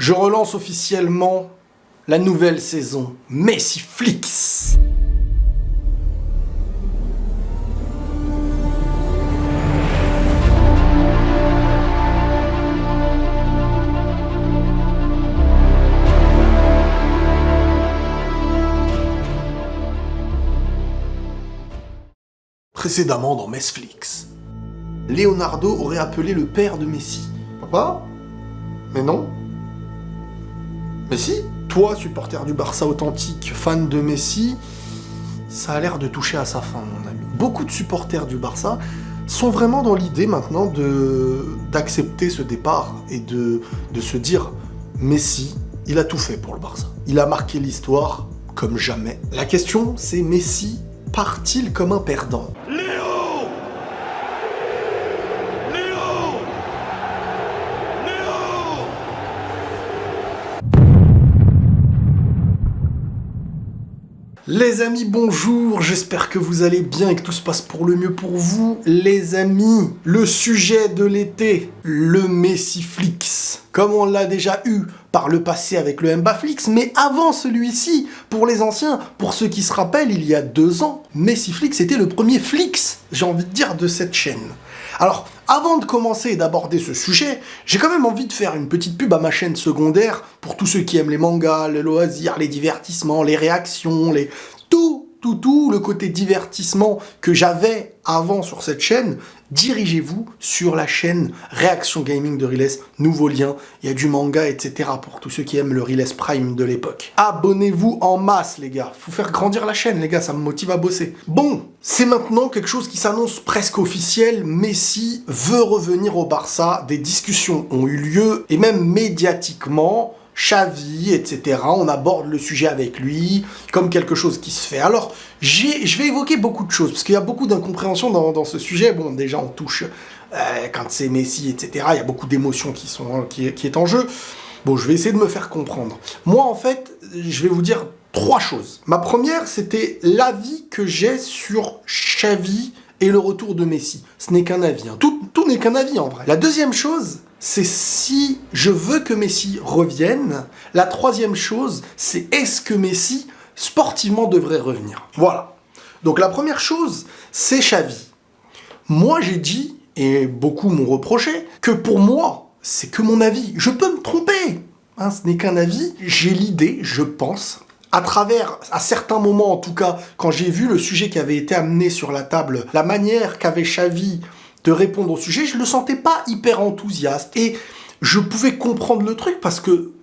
Je relance officiellement la nouvelle saison Messiflix. Précédemment dans Messiflix. Leonardo aurait appelé le père de Messi. Papa ? Mais non. Messi ? Toi, supporter du Barça authentique, fan de Messi, ça a l'air de toucher à sa fin, mon ami. Beaucoup de supporters du Barça sont vraiment dans l'idée maintenant d'accepter ce départ et de se dire Messi, il a tout fait pour le Barça. Il a marqué l'histoire comme jamais. La question, c'est Messi part-il comme un perdant ? Les amis, bonjour, j'espère que vous allez bien et que tout se passe pour le mieux pour vous. Les amis, le sujet de l'été, le Messiflix. Comme on l'a déjà eu par le passé avec le Mbaflix, mais avant celui-ci, pour les anciens, pour ceux qui se rappellent, il y a 2 ans, Messiflix était le premier Flix, j'ai envie de dire, de cette chaîne. Alors, avant de commencer et d'aborder ce sujet, j'ai quand même envie de faire une petite pub à ma chaîne secondaire pour tous ceux qui aiment les mangas, les loisirs, les divertissements, les réactions, tout le côté divertissement que j'avais avant sur cette chaîne. Dirigez-vous sur la chaîne Réaction Gaming de Riles, nouveau lien, il y a du manga, etc. pour tous ceux qui aiment le Riles Prime de l'époque. Abonnez-vous en masse, les gars, faut faire grandir la chaîne, les gars, ça me motive à bosser. Bon, c'est maintenant quelque chose qui s'annonce presque officiel, Messi veut revenir au Barça, des discussions ont eu lieu, et même médiatiquement, Xavi, etc. On aborde le sujet avec lui comme quelque chose qui se fait. Alors, je vais évoquer beaucoup de choses, parce qu'il y a beaucoup d'incompréhension dans ce sujet. Bon, déjà, on touche, quand c'est Messi, etc., il y a beaucoup d'émotions qui est en jeu. Bon, je vais essayer de me faire comprendre. Moi, en fait, je vais vous dire 3 choses. Ma première, c'était l'avis que j'ai sur Xavi et le retour de Messi. Ce n'est qu'un avis. Hein. Tout n'est qu'un avis, en vrai. La deuxième chose, c'est si je veux que Messi revienne. La troisième chose, c'est est-ce que Messi, sportivement, devrait revenir. Voilà. Donc la première chose, c'est Xavi. Moi, j'ai dit, et beaucoup m'ont reproché, que pour moi, c'est que mon avis. Je peux me tromper. Hein, ce n'est qu'un avis. J'ai l'idée, je pense, à certains moments en tout cas, quand j'ai vu le sujet qui avait été amené sur la table, la manière qu'avait Xavi de répondre au sujet, je le sentais pas hyper enthousiaste. Et je pouvais comprendre le truc parce que,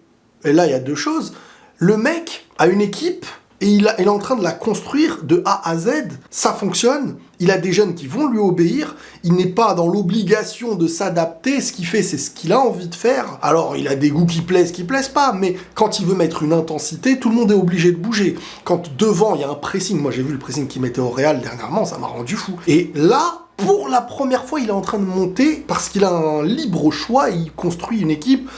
et là il y a 2 choses, le mec a une équipe et il est en train de la construire de A à Z, ça fonctionne, il a des jeunes qui vont lui obéir, il n'est pas dans l'obligation de s'adapter, ce qu'il fait c'est ce qu'il a envie de faire. Alors il a des goûts qui plaisent pas, mais quand il veut mettre une intensité, tout le monde est obligé de bouger. Quand devant il y a un pressing, moi j'ai vu le pressing qu'il mettait au Real dernièrement, ça m'a rendu fou. Et là, pour la première fois, il est en train de monter parce qu'il a un libre choix, il construit une équipe,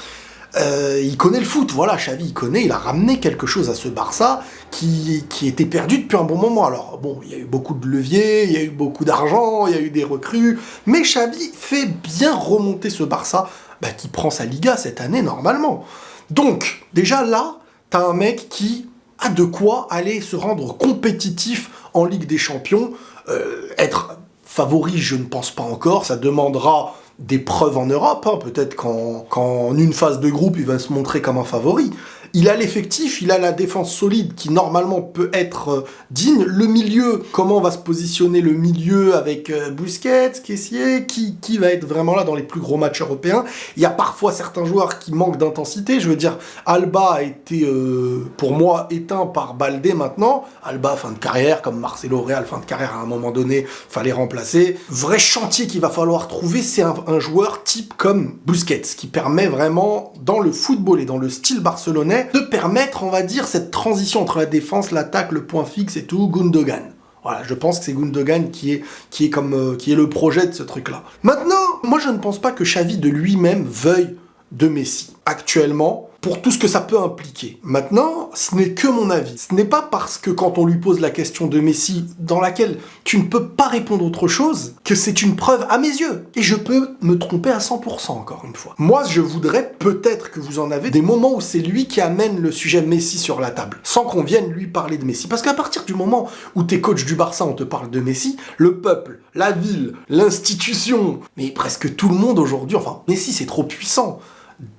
il connaît le foot, voilà, Xavi, il a ramené quelque chose à ce Barça qui était perdu depuis un bon moment. Alors bon, il y a eu beaucoup de leviers, il y a eu beaucoup d'argent, il y a eu des recrues, mais Xavi fait bien remonter ce Barça qui prend sa Liga cette année normalement. Donc, déjà là, t'as un mec qui a de quoi aller se rendre compétitif en Ligue des Champions, être favori, je ne pense pas encore, ça demandera des preuves en Europe, hein. Peut-être qu'en une phase de groupe, il va se montrer comme un favori. Il a l'effectif, il a la défense solide qui normalement peut être digne. Le milieu, comment va se positionner le milieu avec Busquets, Kessié, qui va être vraiment là dans les plus gros matchs européens. Il y a parfois certains joueurs qui manquent d'intensité. Je veux dire, Alba a été, pour moi, éteint par Baldé maintenant. Alba, fin de carrière, comme Marcelo Real, fin de carrière à un moment donné, fallait remplacer. Vrai chantier qu'il va falloir trouver, c'est un joueur type comme Busquets, qui permet vraiment, dans le football et dans le style barcelonais, de permettre, on va dire, cette transition entre la défense, l'attaque, le point fixe et tout, Gundogan. Voilà, je pense que c'est Gundogan qui est le projet de ce truc-là. Maintenant, moi je ne pense pas que Xavi de lui-même veuille de Messi. Actuellement, pour tout ce que ça peut impliquer. Maintenant, ce n'est que mon avis. Ce n'est pas parce que quand on lui pose la question de Messi, dans laquelle tu ne peux pas répondre autre chose, que c'est une preuve à mes yeux. Et je peux me tromper à 100% encore une fois. Moi, je voudrais peut-être que vous en avez des moments où c'est lui qui amène le sujet Messi sur la table, sans qu'on vienne lui parler de Messi. Parce qu'à partir du moment où t'es coach du Barça, on te parle de Messi, le peuple, la ville, l'institution, mais presque tout le monde aujourd'hui, enfin, Messi c'est trop puissant.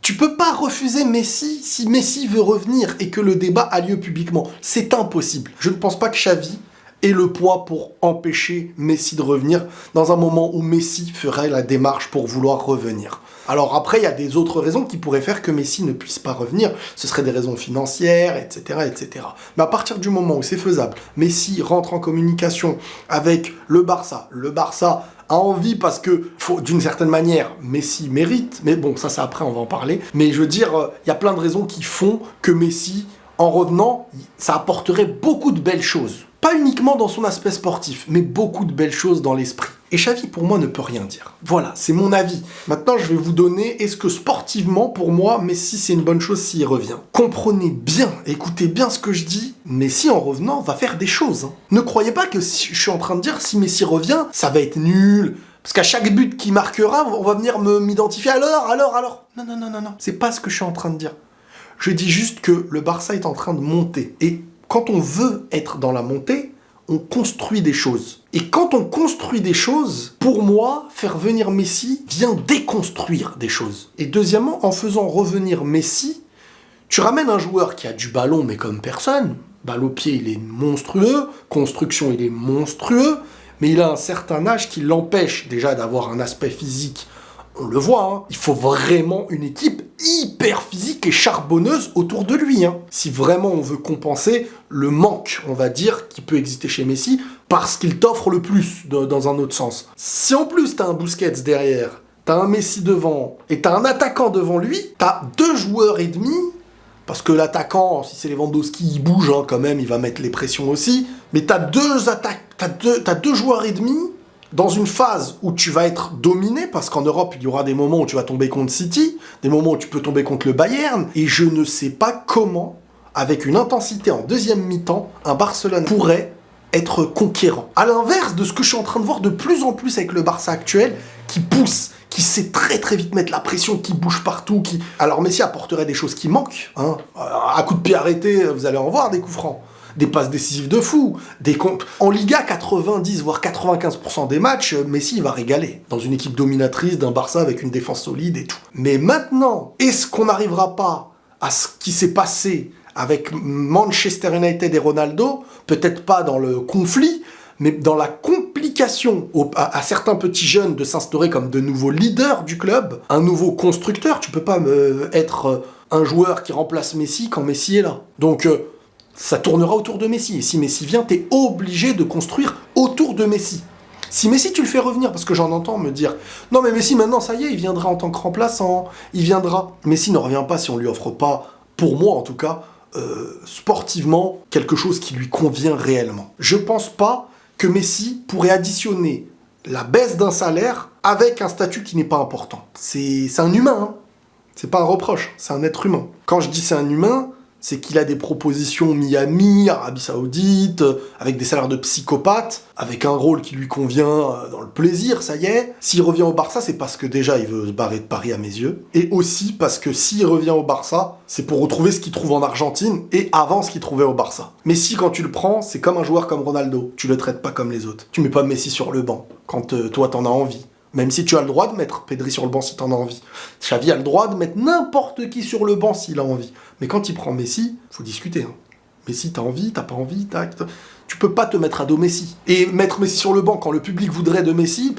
Tu peux pas refuser Messi si Messi veut revenir et que le débat a lieu publiquement. C'est impossible. Je ne pense pas que Xavi ait le poids pour empêcher Messi de revenir dans un moment où Messi ferait la démarche pour vouloir revenir. Alors après, il y a des autres raisons qui pourraient faire que Messi ne puisse pas revenir. Ce seraient des raisons financières, etc., etc. Mais à partir du moment où c'est faisable, Messi rentre en communication avec le Barça a envie parce que, d'une certaine manière, Messi mérite, mais bon, ça après, on va en parler. Mais je veux dire, il y a plein de raisons qui font que Messi, en revenant, ça apporterait beaucoup de belles choses. Pas uniquement dans son aspect sportif, mais beaucoup de belles choses dans l'esprit. Et Xavi, pour moi, ne peut rien dire. Voilà, c'est mon avis. Maintenant, je vais vous donner, est-ce que sportivement, pour moi, Messi, c'est une bonne chose s'il revient. Comprenez bien, écoutez bien ce que je dis, Messi, en revenant, va faire des choses. Ne croyez pas que je suis en train de dire, si Messi revient, ça va être nul. Parce qu'à chaque but qu'il marquera, on va venir m'identifier. Alors. Non. C'est pas ce que je suis en train de dire. Je dis juste que le Barça est en train de monter. Et quand on veut être dans la montée, on construit des choses. Et quand on construit des choses, pour moi, faire venir Messi vient déconstruire des choses. Et deuxièmement, en faisant revenir Messi, tu ramènes un joueur qui a du ballon, mais comme personne. Balle au pied, il est monstrueux. Construction, il est monstrueux. Mais il a un certain âge qui l'empêche déjà d'avoir un aspect physique. On le voit, hein. Il faut vraiment une équipe hyper physique et charbonneuse autour de lui. Hein. Si vraiment on veut compenser le manque, on va dire, qui peut exister chez Messi, parce qu'il t'offre le plus, dans un autre sens. Si en plus t'as un Busquets derrière, t'as un Messi devant, et t'as un attaquant devant lui, t'as 2 joueurs et demi, parce que l'attaquant, si c'est Lewandowski, il bouge hein, quand même, il va mettre les pressions aussi, mais t'as 2 joueurs et demi, dans une phase où tu vas être dominé, parce qu'en Europe, il y aura des moments où tu vas tomber contre City, des moments où tu peux tomber contre le Bayern, et je ne sais pas comment, avec une intensité en deuxième mi-temps, un Barcelone pourrait être conquérant. À l'inverse de ce que je suis en train de voir de plus en plus avec le Barça actuel, qui pousse, qui sait très très vite mettre la pression, qui bouge partout, qui... Alors Messi apporterait des choses qui manquent, hein. À coup de pied arrêté, vous allez en voir des coups francs. Des passes décisives de fou, En Liga, 90 voire 95% des matchs, Messi va régaler. Dans une équipe dominatrice d'un Barça avec une défense solide et tout. Mais maintenant, est-ce qu'on n'arrivera pas à ce qui s'est passé avec Manchester United et Ronaldo? Peut-être pas dans le conflit, mais dans la complication à certains petits jeunes de s'instaurer comme de nouveaux leaders du club, un nouveau constructeur. Tu peux pas être un joueur qui remplace Messi quand Messi est là. Donc... ça tournera autour de Messi. Et si Messi vient, t'es obligé de construire autour de Messi. Si Messi, tu le fais revenir, parce que j'en entends me dire « Non mais Messi, maintenant, ça y est, il viendra en tant que remplaçant, il viendra. » Messi ne revient pas si on lui offre pas, pour moi en tout cas, sportivement, quelque chose qui lui convient réellement. Je pense pas que Messi pourrait additionner la baisse d'un salaire avec un statut qui n'est pas important. C'est un humain, hein. C'est pas un reproche, c'est un être humain. Quand je dis c'est un humain... c'est qu'il a des propositions Miami, Arabie Saoudite, avec des salaires de psychopathe, avec un rôle qui lui convient dans le plaisir, ça y est. S'il revient au Barça, c'est parce que déjà il veut se barrer de Paris à mes yeux, et aussi parce que s'il revient au Barça, c'est pour retrouver ce qu'il trouve en Argentine, et avant ce qu'il trouvait au Barça. Messi, quand tu le prends, c'est comme un joueur comme Ronaldo, tu le traites pas comme les autres. Tu mets pas Messi sur le banc, quand toi t'en as envie. Même si tu as le droit de mettre Pedri sur le banc si t'en as envie. Xavi a le droit de mettre n'importe qui sur le banc s'il a envie. Mais quand il prend Messi, faut discuter. Hein. Messi, t'as envie, t'as pas envie, tu peux pas te mettre à dos Messi. Et mettre Messi sur le banc quand le public voudrait de Messi,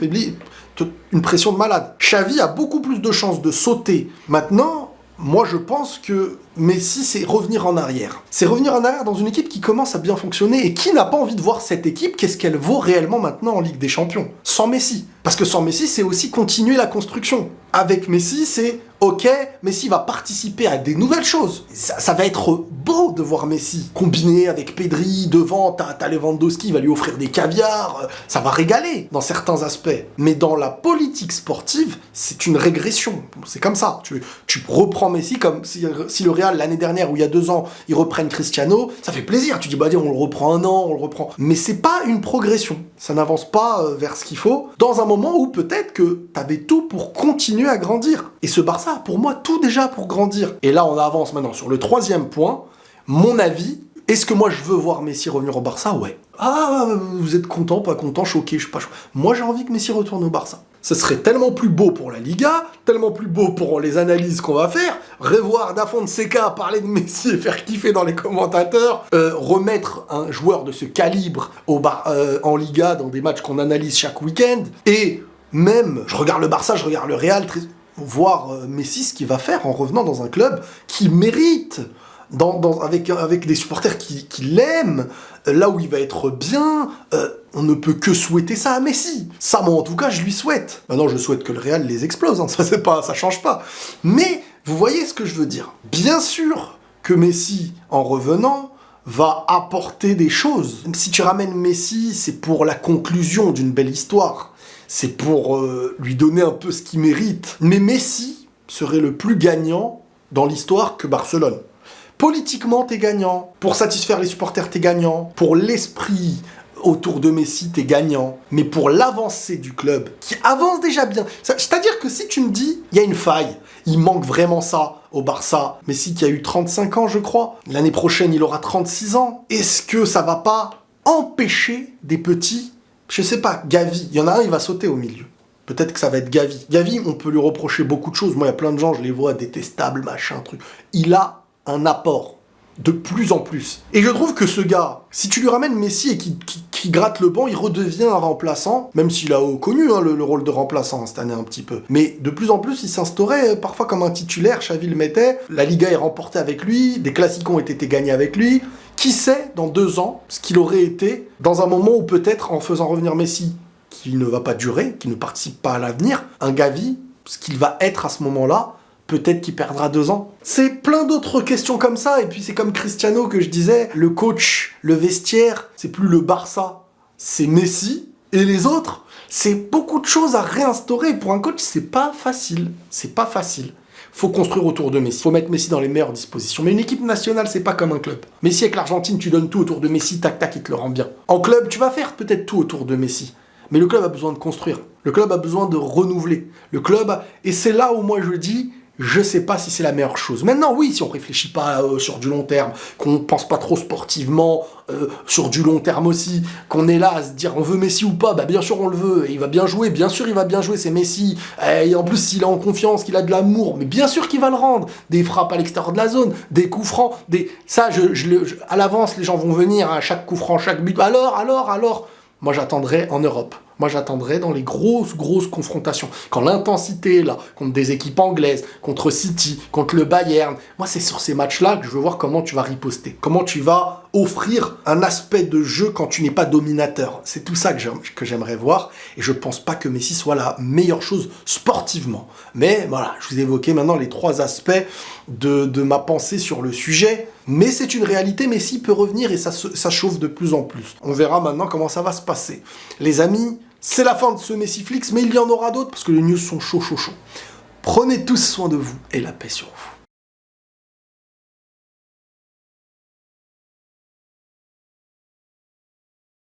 une pression de malade. Xavi a beaucoup plus de chances de sauter. Maintenant, moi je pense que Messi, c'est revenir en arrière. C'est revenir en arrière dans une équipe qui commence à bien fonctionner et qui n'a pas envie de voir cette équipe, qu'est-ce qu'elle vaut réellement maintenant en Ligue des Champions. Sans Messi. Parce que sans Messi, c'est aussi continuer la construction. Avec Messi, c'est ok, Messi va participer à des nouvelles choses. Ça va être beau de voir Messi. Combiné avec Pedri, devant, t'as Lewandowski, il va lui offrir des caviars, ça va régaler dans certains aspects. Mais dans la politique sportive, c'est une régression. C'est comme ça. Tu reprends Messi comme si le Real, l'année dernière, ou il y a 2 ans, ils reprennent Cristiano, ça fait plaisir. Tu dis, bah on le reprend un an, on le reprend. Mais c'est pas une progression. Ça n'avance pas vers ce qu'il faut, dans un moment où peut-être que t'avais tout pour continuer à grandir. Et ce Barça a pour moi tout déjà pour grandir. Et là, on avance maintenant sur le 3e point. Mon avis, est-ce que moi je veux voir Messi revenir au Barça? Ouais. Ah, vous êtes content, pas content, choqué, je sais pas. Moi j'ai envie que Messi retourne au Barça. Ce serait tellement plus beau pour la Liga, tellement plus beau pour les analyses qu'on va faire, revoir Da Fonseca parler de Messi et faire kiffer dans les commentateurs, remettre un joueur de ce calibre en Liga dans des matchs qu'on analyse chaque week-end, et même, je regarde le Barça, je regarde le Real, voir Messi ce qu'il va faire en revenant dans un club qui mérite, avec des supporters qui l'aiment, là où il va être bien, on ne peut que souhaiter ça à Messi. Ça, moi en tout cas, je lui souhaite. Maintenant, je souhaite que le Real les explose, hein, ça change pas. Mais, vous voyez ce que je veux dire. Bien sûr que Messi, en revenant, va apporter des choses. Si tu ramènes Messi, c'est pour la conclusion d'une belle histoire. C'est pour lui donner un peu ce qu'il mérite. Mais Messi serait le plus gagnant dans l'histoire que Barcelone. Politiquement, t'es gagnant. Pour satisfaire les supporters, t'es gagnant. Pour l'esprit autour de Messi, t'es gagnant. Mais pour l'avancée du club, qui avance déjà bien. C'est-à-dire que si tu me dis, il y a une faille, il manque vraiment ça au Barça. Messi qui a eu 35 ans, je crois. L'année prochaine, il aura 36 ans. Est-ce que ça va pas empêcher des petits, je sais pas, Gavi. Il y en a un, il va sauter au milieu. Peut-être que ça va être Gavi. Gavi, on peut lui reprocher beaucoup de choses. Moi, il y a plein de gens, je les vois détestables, machin, truc. Il a un apport, de plus en plus. Et je trouve que ce gars, si tu lui ramènes Messi et qui gratte le banc, il redevient un remplaçant, même s'il a connu le rôle de remplaçant cette année un petit peu. Mais de plus en plus, il s'instaurait parfois comme un titulaire, Xavi le mettait, la Liga est remportée avec lui, des classicos ont été gagnés avec lui. Qui sait, dans 2 ans, ce qu'il aurait été, dans un moment où peut-être, en faisant revenir Messi, qui ne va pas durer, qui ne participe pas à l'avenir, un Gavi, ce qu'il va être à ce moment-là, peut-être qu'il perdra 2 ans. C'est plein d'autres questions comme ça, et puis c'est comme Cristiano que je disais, le coach, le vestiaire, c'est plus le Barça, c'est Messi, et les autres, c'est beaucoup de choses à réinstaurer. Pour un coach, c'est pas facile, Faut construire autour de Messi, faut mettre Messi dans les meilleures dispositions. Mais une équipe nationale, c'est pas comme un club. Messi avec l'Argentine, tu donnes tout autour de Messi, tac tac, il te le rend bien. En club, tu vas faire peut-être tout autour de Messi. Mais le club a besoin de construire, le club a besoin de renouveler. Et c'est là où moi je dis, je sais pas si c'est la meilleure chose. Maintenant, oui, si on réfléchit pas sur du long terme, qu'on pense pas trop sportivement, sur du long terme aussi, qu'on est là à se dire on veut Messi ou pas, bah bien sûr on le veut, et il va bien jouer, bien sûr il va bien jouer, c'est Messi, et en plus s'il est en confiance, qu'il a de l'amour, mais bien sûr qu'il va le rendre, des frappes à l'extérieur de la zone, des coups francs, ça, à l'avance, les gens vont venir à chaque coup franc, chaque but, alors, moi j'attendrai en Europe. Moi, j'attendrai dans les grosses confrontations. Quand l'intensité est là, contre des équipes anglaises, contre City, contre le Bayern, moi, c'est sur ces matchs-là que je veux voir comment tu vas riposter. Comment tu vas offrir un aspect de jeu quand tu n'es pas dominateur. C'est tout ça que j'aimerais voir. Et je pense pas que Messi soit la meilleure chose sportivement. Mais voilà, je vous ai évoqué maintenant les 3 aspects de ma pensée sur le sujet. Mais c'est une réalité, Messi peut revenir et ça chauffe de plus en plus. On verra maintenant comment ça va se passer. Les amis, c'est la fin de ce Messiflix, mais il y en aura d'autres parce que les news sont chauds. Prenez tous soin de vous et la paix sur vous.